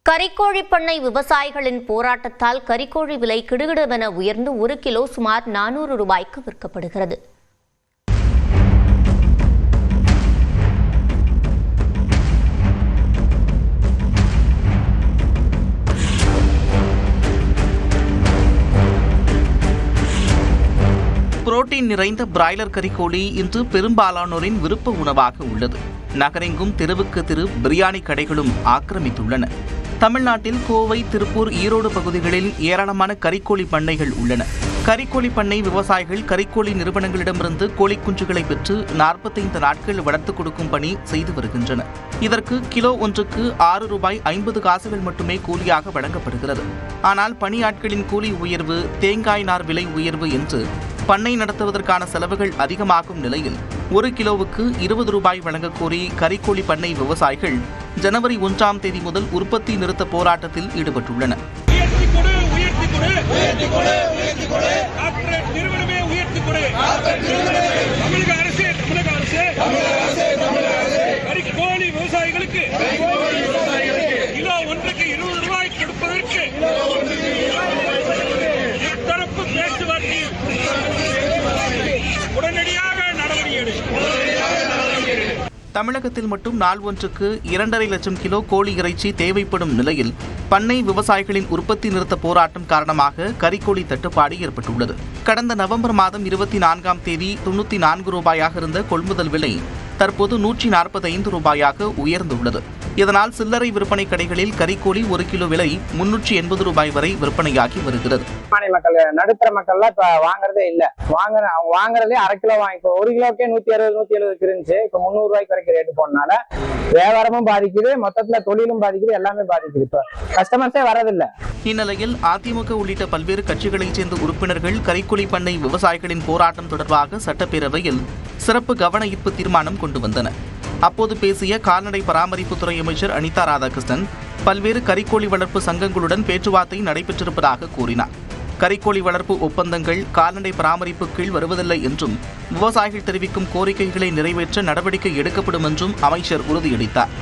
கறிக்கோழி பண்ணை விவசாயிகளின் போராட்டத்தால் கறிக்கோழி விலை கிடுகிடுவென உயர்ந்து 1 கிலோ சுமார் 400 ரூபாய்க்கு விற்கப்படுகிறது. புரோட்டீன் நிறைந்த பிராய்லர் கறிக்கோழி இன்று பெரும்பாலானோரின் விருப்ப உணவாக உள்ளது. நகரெங்கும் தெருவுக்கு தெரு பிரியாணி கடைகளும் ஆக்கிரமித்துள்ளன. தமிழ்நாட்டில் கோவை, திருப்பூர், ஈரோடு பகுதிகளில் ஏராளமான கறிக்கோழி பண்ணைகள் உள்ளன. கறிக்கோழி பண்ணை விவசாயிகள் கறிக்கோழி நிறுவனங்களிடமிருந்து கோழி குஞ்சுகளை பெற்று 45 நாட்கள் வளர்த்துக் கொடுக்கும் பணி செய்து வருகின்றனர். இதற்கு கிலோ ஒன்றுக்கு 6 ரூபாய் 50 காசுகள் மட்டுமே கூலியாக வழங்கப்படுகிறது. ஆனால் பணியாட்களின் கூலி உயர்வு, தேங்காய் நார் விலை உயர்வு என்று பண்ணை நடத்துவதற்கான செலவுகள் அதிகமாகும் நிலையில் 1 கிலோவுக்கு 20 ரூபாய் வழங்கக் கோரி கறிக்கோழி பண்ணை விவசாயிகள் ஜனவரி 1ஆம் தேதி முதல் உற்பத்தி நிறுத்த போராட்டத்தில் ஈடுபட்டுள்ளனர். தமிழகத்தில் மட்டும் நாள் ஒன்றுக்கு 2.5 லட்சம் கிலோ கோழி இறைச்சி தேவைப்படும் நிலையில் பண்ணை விவசாயிகளின் உற்பத்தி நிறுத்த போராட்டம் காரணமாக கறிக்கோழி தட்டுப்பாடு ஏற்பட்டுள்ளது. கடந்த நவம்பர் மாதம் 24ஆம் தேதி 94 ரூபாயாக இருந்த கொள்முதல் விலை தற்போது 145 ரூபாயாக உயர்ந்துள்ளது. இதனால் சில்லறை விற்பனை கடைகளில் கறிக்கோழி 1 கிலோ விலை 380 ரூபாய் வரை விற்பனையாகி வருகிறது. மக்கள், நடுத்தர மக்கள்லாம் இப்ப வாங்குறதே இல்ல. வாங்குறதே அரை கிலோ வாங்கி, இப்போ 1 கிலோக்கே 160-170 இருந்துச்சு. இப்ப 300 ரூபாய்க்கு வரைக்கும் ரேட்டு போனால வியாபாரமும் பாதிக்குது, மொத்தத்துல தொழிலும் பாதிக்குது, எல்லாமே பாதிக்குது. இப்ப கஸ்டமர்ஸே வரதில்லை. இந்நிலையில் அதிமுக உள்ளிட்ட பல்வேறு கட்சிகளைச் சேர்ந்த உறுப்பினர்கள் கறிக்கோழி பண்ணை விவசாயிகளின் போராட்டம் தொடர்பாக சட்டப்பேரவையில் சிறப்பு கவன ஈர்ப்பு தீர்மானம் கொண்டு வந்தனர். அப்போது பேசிய கால்நடை பராமரிப்புத்துறை அமைச்சர் அனிதா ராதாகிருஷ்ணன் பல்வேறு கறிக்கோழி வளர்ப்பு சங்கங்களுடன் பேச்சுவார்த்தை நடைபெற்றிருப்பதாக கூறினார். கறிக்கோழி வளர்ப்பு ஒப்பந்தங்கள் கால்நடை பராமரிப்பு கீழ் வருவதில்லை என்றும் விவசாயிகள் தெரிவிக்கும் கோரிக்கைகளை நிறைவேற்ற நடவடிக்கை எடுக்கப்படும் என்றும் அமைச்சர் உறுதியளித்தார்.